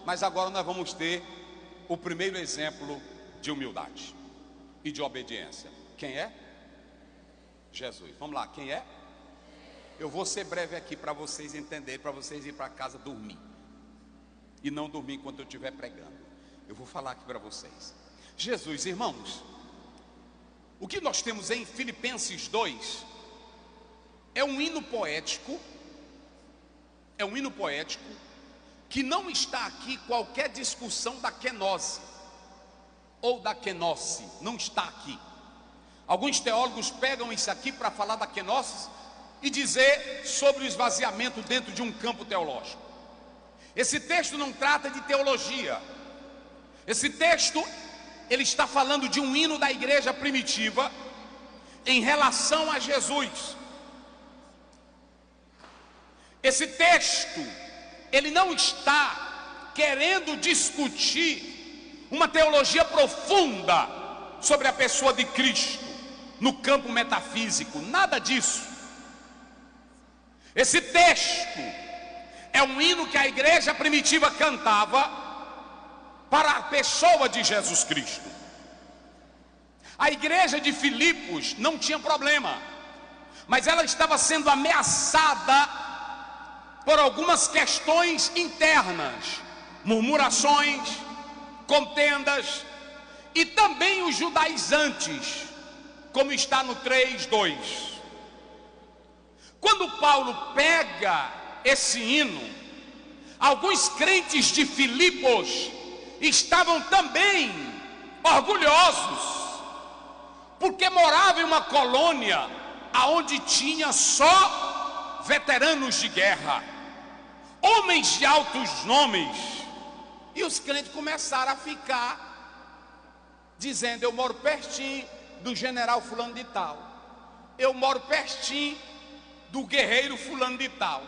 Mas agora nós vamos ter o primeiro exemplo de humildade e de obediência. Quem é? Jesus. Vamos lá, quem é? Eu vou ser breve aqui para vocês entenderem, para vocês ir para casa dormir. E não dormir enquanto eu estiver pregando. Eu vou falar aqui para vocês. Jesus, irmãos, o que nós temos em Filipenses 2 é um hino poético. É um hino poético que não está aqui qualquer discussão da kenose ou da kenosse, não está aqui. Alguns teólogos pegam isso aqui para falar da kenosse e dizer sobre o esvaziamento dentro de um campo teológico. Esse texto não trata de teologia. Esse texto, ele está falando de um hino da igreja primitiva em relação a Jesus. Esse texto, ele não está querendo discutir uma teologia profunda sobre a pessoa de Cristo no campo metafísico, nada disso. Esse texto é um hino que a igreja primitiva cantava para a pessoa de Jesus Cristo. A igreja de Filipos não tinha problema, mas ela estava sendo ameaçada por algumas questões internas, murmurações, contendas, e também os judaizantes, como está no 3:2. Quando Paulo pega esse hino, alguns crentes de Filipos estavam também orgulhosos, porque moravam em uma colônia aonde tinha só veteranos de guerra, homens de altos nomes, e os crentes começaram a ficar dizendo: eu moro pertinho do general fulano de tal, eu moro pertinho do guerreiro fulano de tal.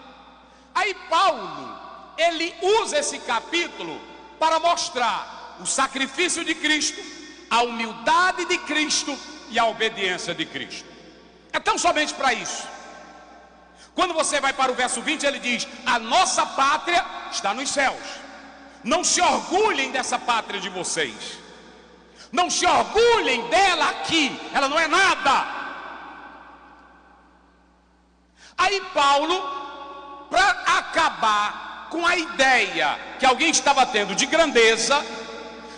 Aí Paulo, ele usa esse capítulo para mostrar o sacrifício de Cristo, a humildade de Cristo e a obediência de Cristo. É tão somente para isso. Quando você vai para o verso 20, ele diz: a nossa pátria está nos céus. Não se orgulhem dessa pátria de vocês. Não se orgulhem dela aqui, ela não é nada. Aí Paulo, para acabar com a ideia que alguém estava tendo de grandeza,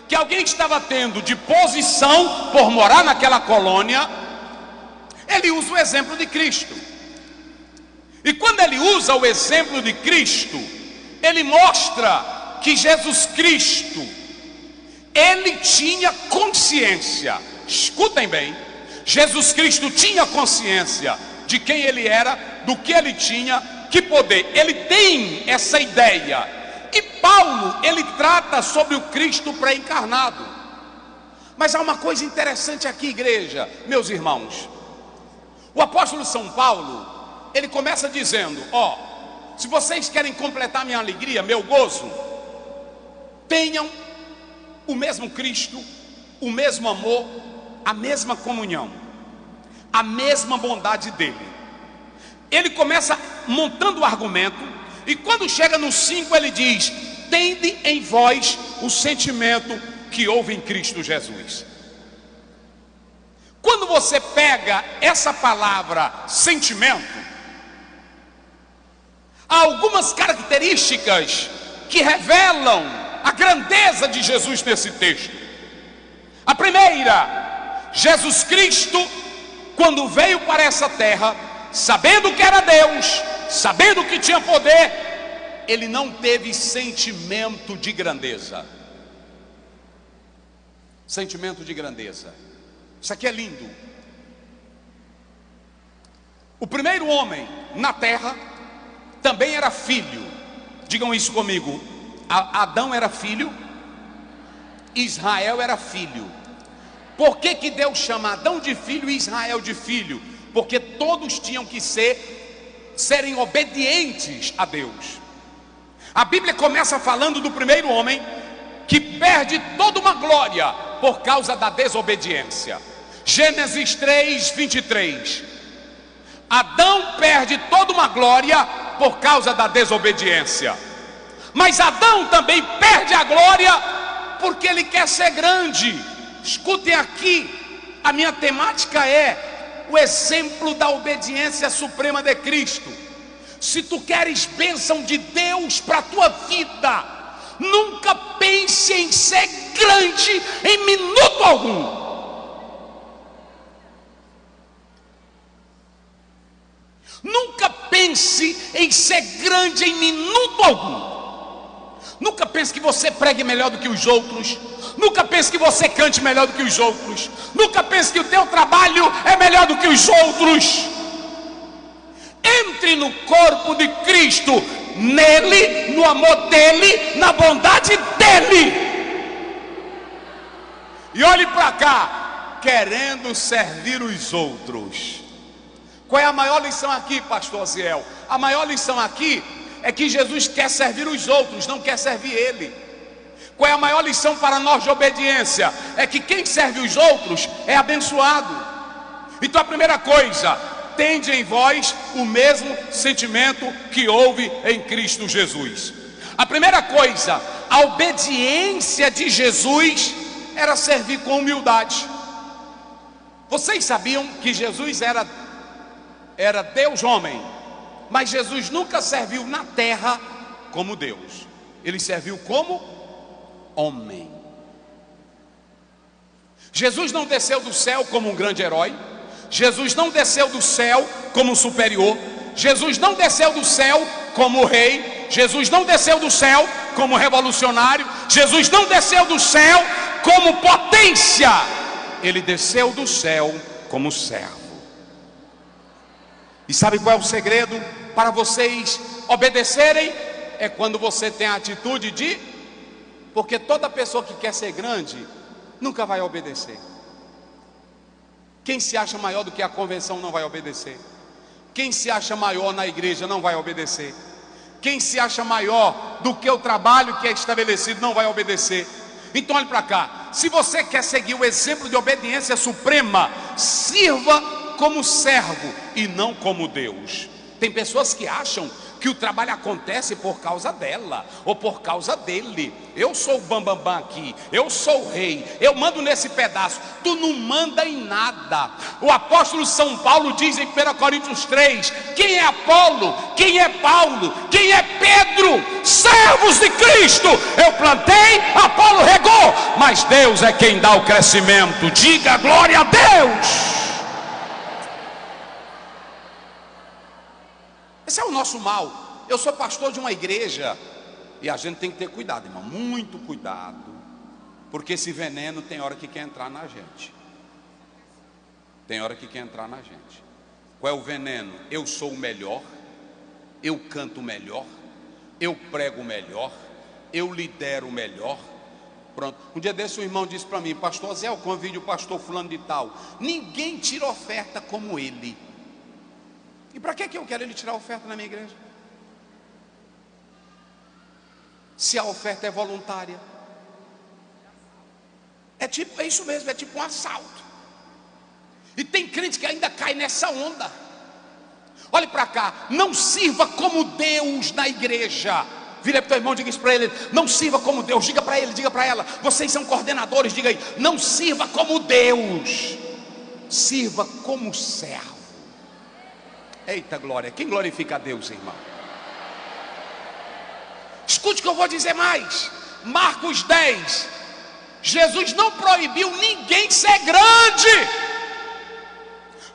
que alguém estava tendo de posição por morar naquela colônia, ele usa o exemplo de Cristo. E quando ele usa o exemplo de Cristo, ele mostra que Jesus Cristo, ele tinha consciência. Escutem bem, Jesus Cristo tinha consciência de quem ele era, do que ele tinha, que poder. Ele tem essa ideia. E Paulo, ele trata sobre o Cristo pré-encarnado. Mas há uma coisa interessante aqui, igreja, meus irmãos. O apóstolo São Paulo, ele começa dizendo: ó, se vocês querem completar minha alegria, meu gozo, tenham o mesmo Cristo, o mesmo amor, a mesma comunhão, a mesma bondade dele. Ele começa montando o argumento, e quando chega no 5 ele diz: tende em vós o sentimento que houve em Cristo Jesus. Quando você pega essa palavra sentimento, há algumas características que revelam a grandeza de Jesus nesse texto. A primeira: Jesus Cristo, quando veio para essa terra, sabendo que era Deus, sabendo que tinha poder, ele não teve sentimento de grandeza. Sentimento de grandeza. Isso aqui é lindo. O primeiro homem na terra também era filho. Digam isso comigo. Adão era filho, Israel era filho. Por que Deus chama Adão de filho e Israel de filho? Porque todos tinham que serem obedientes a Deus. A Bíblia começa falando do primeiro homem que perde toda uma glória por causa da desobediência. Gênesis 3:23. Adão perde toda uma glória por causa da desobediência. Mas Adão também perde a glória porque ele quer ser grande. Escutem aqui, a minha temática é o exemplo da obediência suprema de Cristo. Se tu queres bênção de Deus para a tua vida, nunca pense em ser grande em minuto algum. Nunca pense em ser grande em minuto algum. Nunca pense que você pregue melhor do que os outros. Nunca pense que você cante melhor do que os outros. Nunca pense que o teu trabalho é melhor do que os outros. Entre no corpo de Cristo, nele, no amor dele, na bondade dele. E olhe para cá, querendo servir os outros. Qual é a maior lição aqui, pastor Ziel? A maior lição aqui é que Jesus quer servir os outros, não quer servir ele. Qual é a maior lição para nós de obediência? É que quem serve os outros é abençoado. Então a primeira coisa, tende em vós o mesmo sentimento que houve em Cristo Jesus. A primeira coisa, a obediência de Jesus era servir com humildade. Vocês sabiam que Jesus era Deus homem, mas Jesus nunca serviu na terra como Deus. Ele serviu como homem. Jesus não desceu do céu como um grande herói. Jesus não desceu do céu como superior. Jesus não desceu do céu como rei. Jesus não desceu do céu como revolucionário. Jesus não desceu do céu como potência. Ele desceu do céu como servo. E sabe qual é o segredo para vocês obedecerem? É quando você tem a atitude de... Porque toda pessoa que quer ser grande nunca vai obedecer. Quem se acha maior do que a convenção não vai obedecer. Quem se acha maior na igreja não vai obedecer. Quem se acha maior do que o trabalho que é estabelecido não vai obedecer. Então olhe para cá, se você quer seguir o exemplo de obediência suprema, sirva como servo e não como Deus. Tem pessoas que acham que o trabalho acontece por causa dela ou por causa dele. Eu sou o bambambam aqui, eu sou o rei, eu mando nesse pedaço. Tu não manda em nada. O apóstolo São Paulo diz em 1 Coríntios 3: quem é Apolo? Quem é Paulo? Quem é Pedro? Servos de Cristo. Eu plantei, Apolo regou, mas Deus é quem dá o crescimento. Diga glória a Deus. Esse é o nosso mal. Eu sou pastor de uma igreja e a gente tem que ter cuidado, irmão, muito cuidado, porque esse veneno tem hora que quer entrar na gente. Tem hora que quer entrar na gente. Qual é o veneno? Eu sou o melhor, eu canto melhor, eu prego melhor, eu lidero melhor. Pronto. Um dia desse o irmão disse para mim: pastor Zé, eu convido o pastor fulano de tal. Ninguém tira oferta como ele. E para que eu quero ele tirar a oferta na minha igreja? Se a oferta é voluntária. É isso mesmo, é tipo um assalto. E tem crente que ainda cai nessa onda. Olhe para cá, não sirva como Deus na igreja. Vira para o teu irmão, diga isso para ele: não sirva como Deus. Diga para ele, diga para ela: vocês são coordenadores, diga aí, não sirva como Deus, sirva como servo. Eita glória, quem glorifica a Deus, irmão? Escute o que eu vou dizer mais. Marcos 10, Jesus não proibiu ninguém ser grande,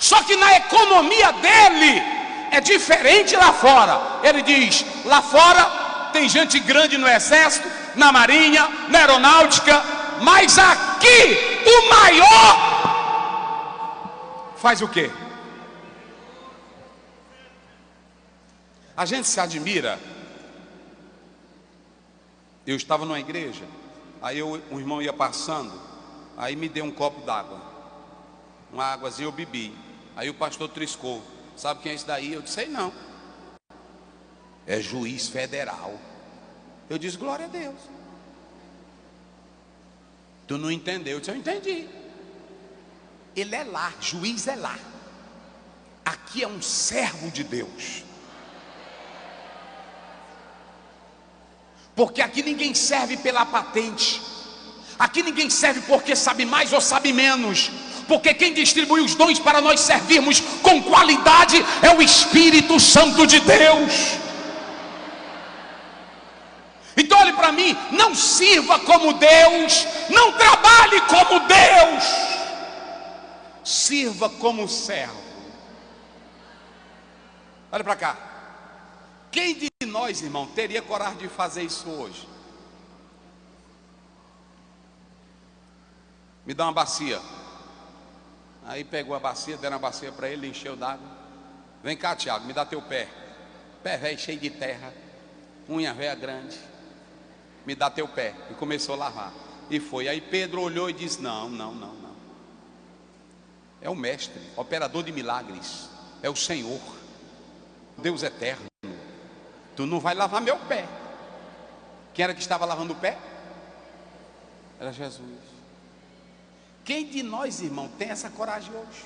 só que na economia dele é diferente lá fora. Ele diz: lá fora tem gente grande no exército, na marinha, na aeronáutica, mas aqui o maior faz o quê? A gente se admira. Eu estava numa igreja, aí um irmão ia passando, aí me deu um copo d'água, uma águazinha, eu bebi. Aí o pastor triscou: sabe quem é esse daí? Eu disse: sei não. É juiz federal. Eu disse: glória a Deus. Tu não entendeu? Eu disse: eu entendi. Ele é lá, juiz é lá. Aqui é um servo de Deus. Porque aqui ninguém serve pela patente, aqui ninguém serve porque sabe mais ou sabe menos, porque quem distribui os dons para nós servirmos com qualidade é o Espírito Santo de Deus. Então olhe para mim, não sirva como Deus, não trabalhe como Deus, sirva como servo. Olha para cá, quem de nós, irmão, teria coragem de fazer isso hoje? Me dá uma bacia. Aí pegou a bacia, deram a bacia para ele, encheu d'água. Vem cá, Tiago, me dá teu pé. Pé velho, cheio de terra, unha velha grande. Me dá teu pé. E começou a lavar. E foi. Aí Pedro olhou e disse: não. É o mestre, operador de milagres. É o Senhor, Deus eterno. Tu não vai lavar meu pé. Quem era que estava lavando o pé? Era Jesus. Quem de nós, irmão, tem essa coragem hoje?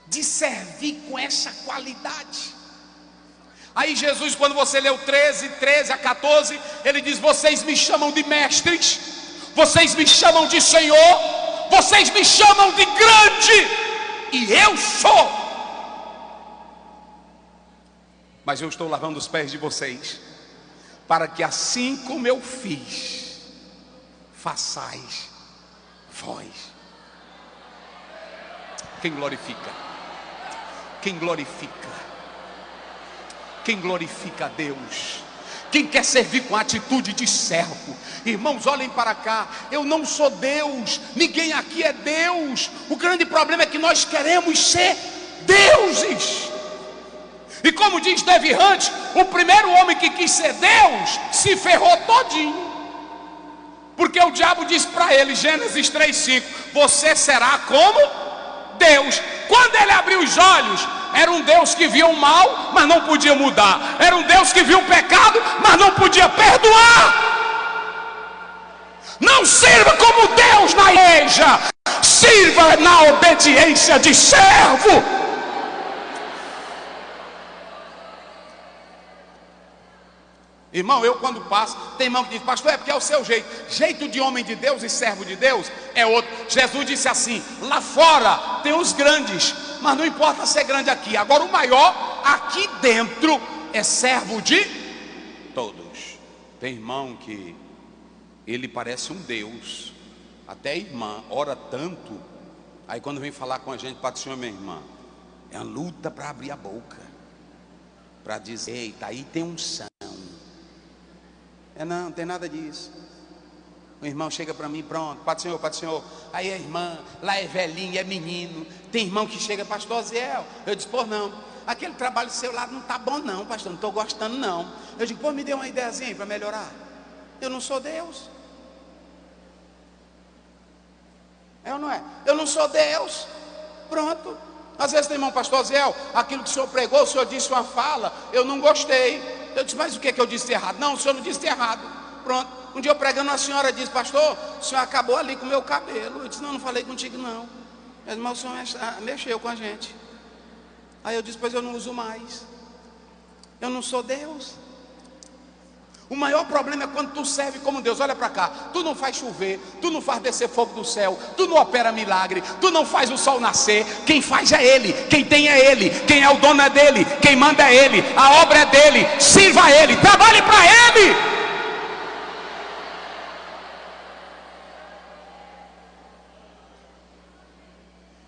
De servir com essa qualidade. Aí Jesus, quando você leu 13 a 14, ele diz: vocês me chamam de mestres, vocês me chamam de Senhor, vocês me chamam de grande, e eu sou. Mas eu estou lavando os pés de vocês, para que assim como eu fiz, façais vós. Quem glorifica? Quem glorifica? Quem glorifica a Deus? Quem quer servir com atitude de servo? Irmãos, olhem para cá. Eu não sou Deus, ninguém aqui é Deus. O grande problema é que nós queremos ser deuses. E como diz Dave Hunt, o primeiro homem que quis ser Deus se ferrou todinho. Porque o diabo disse para ele, Gênesis 3:5, você será como Deus. Quando ele abriu os olhos, era um Deus que via o mal, mas não podia mudar. Era um Deus que via o pecado, mas não podia perdoar. Não sirva como Deus na igreja, sirva na obediência de servo. Irmão, eu quando passo, tem irmão que diz: pastor, é porque é o seu jeito. Jeito de homem de Deus e servo de Deus é outro. Jesus disse assim: lá fora tem os grandes, mas não importa ser grande aqui. Agora o maior aqui dentro é servo de todos. Tem irmão que ele parece um Deus. Até a irmã ora tanto. Aí quando vem falar com a gente, Pai do Senhor, minha irmã, é uma luta para abrir a boca, para dizer: eita, aí tem unção. Não tem nada disso. O irmão chega para mim, pronto, Pai do Senhor. Aí a irmã, lá é velhinho, é menino. Tem irmão que chega: pastor Ziel. Eu disse: pô, não, aquele trabalho seu lá não está bom não, pastor, não estou gostando não. Eu digo: pô, me dê uma ideiazinha para melhorar. Eu não sou Deus. É ou não é? Eu não sou Deus. Pronto. Às vezes tem irmão: pastor Ziel, aquilo que o senhor pregou, o senhor disse uma fala, eu não gostei. Eu disse: mas o que é que eu disse errado? Não, o senhor não disse errado. Pronto. Um dia eu pregando, a senhora disse: pastor, o senhor acabou ali com o meu cabelo. Eu disse: não falei contigo não. Mas o senhor mexeu com a gente. Aí eu disse: pois eu não uso mais. Eu não sou Deus. O maior problema é quando tu serve como Deus. Olha para cá, tu não faz chover, tu não faz descer fogo do céu, tu não opera milagre, tu não faz o sol nascer. Quem faz é Ele, quem tem é Ele, quem é o dono é dele, quem manda é Ele, a obra é dele. Sirva a Ele, trabalhe para Ele.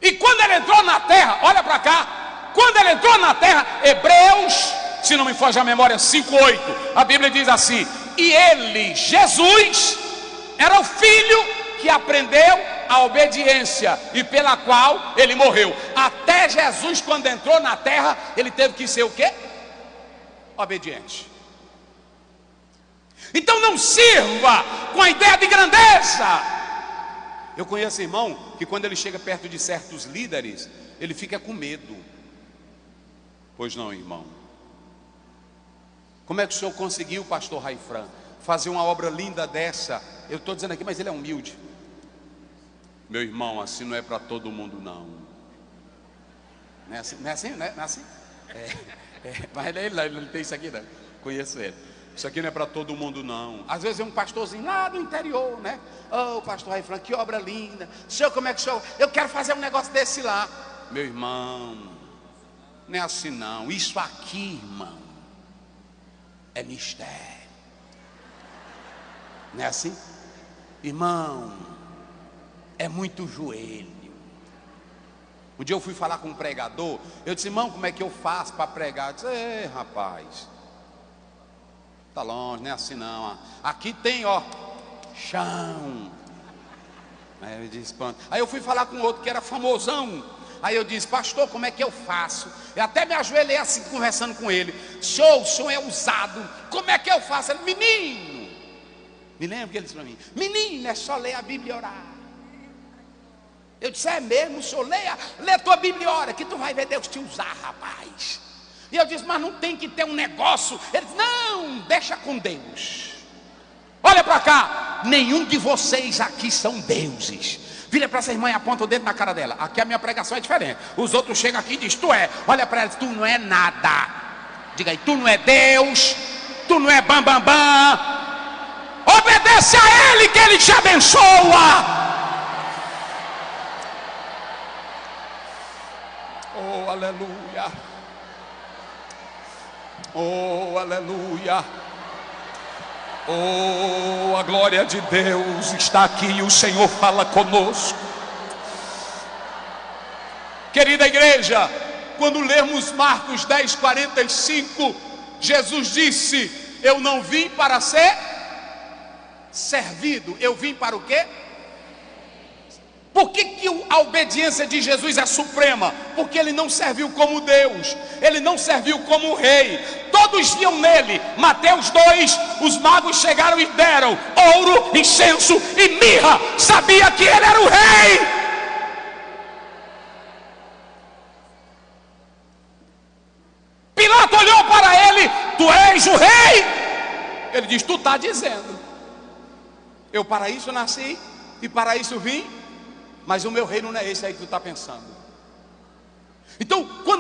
E quando Ele entrou na terra, olha para cá, quando Ele entrou na terra, Hebreus, se não me foge a memória, 5:8, a Bíblia diz assim: e Ele, Jesus, era o Filho que aprendeu a obediência e pela qual Ele morreu. Até Jesus, quando entrou na terra, Ele teve que ser o quê? Obediente. Então não sirva com a ideia de grandeza. Eu conheço irmão que quando ele chega perto de certos líderes, ele fica com medo. Pois não, irmão? Como é que o senhor conseguiu, pastor Raifran, fazer uma obra linda dessa? Eu estou dizendo aqui, mas ele é humilde. Meu irmão, assim não é para todo mundo não. Não é assim? Não é assim? Não é assim? Mas ele tem isso aqui, não. Conheço ele. Isso aqui não é para todo mundo, não. Às vezes é um pastorzinho lá do interior, né? Oh, pastor Ray Frank, que obra linda. Senhor, como é que o senhor... Eu quero fazer um negócio desse lá. Meu irmão, não é assim não. Isso aqui, irmão, é mistério. Não é assim? Irmão, é muito joelho. Um dia eu fui falar com um pregador. Eu disse, irmão, como é que eu faço para pregar? Eu disse, ei, rapaz, tá longe, não é assim não. Aqui tem, ó, chão. Aí eu disse, pronto. Aí eu fui falar com outro que era famosão. Aí eu disse, pastor, como é que eu faço? Eu até me ajoelhei assim, conversando com ele. O senhor é usado. Como é que eu faço? Ele, menino. Me lembro que ele disse para mim, menino, é só ler a Bíblia e orar. Eu disse, é mesmo, senhor, lê a tua Bíblia e ora, que tu vai ver Deus te usar, rapaz. E eu disse, mas não tem que ter um negócio. Ele disse, não, deixa com Deus. Olha para cá, nenhum de vocês aqui são deuses. Vira para essa irmã e aponta o dedo na cara dela. Aqui a minha pregação é diferente. Os outros chegam aqui e dizem, tu é. Olha para ela, tu não é nada. Diga aí, tu não é Deus, tu não é bam. Obedece a Ele que Ele te abençoa. Oh, aleluia. Oh, aleluia. Oh, a glória de Deus está aqui e o Senhor fala conosco. Querida igreja, quando lermos Marcos 10:45, Jesus disse, eu não vim para ser servido, eu vim para o quê? Por que a obediência de Jesus é suprema? Porque ele não serviu como Deus, ele não serviu como rei. Todos viam nele. Mateus 2, os magos chegaram e deram ouro, incenso e mirra. Sabia que ele era o rei. Pilato olhou para ele, tu és o rei? Ele diz, tu está dizendo. Eu para isso nasci e para isso vim. Mas o meu reino não é esse aí que tu está pensando. Então, quando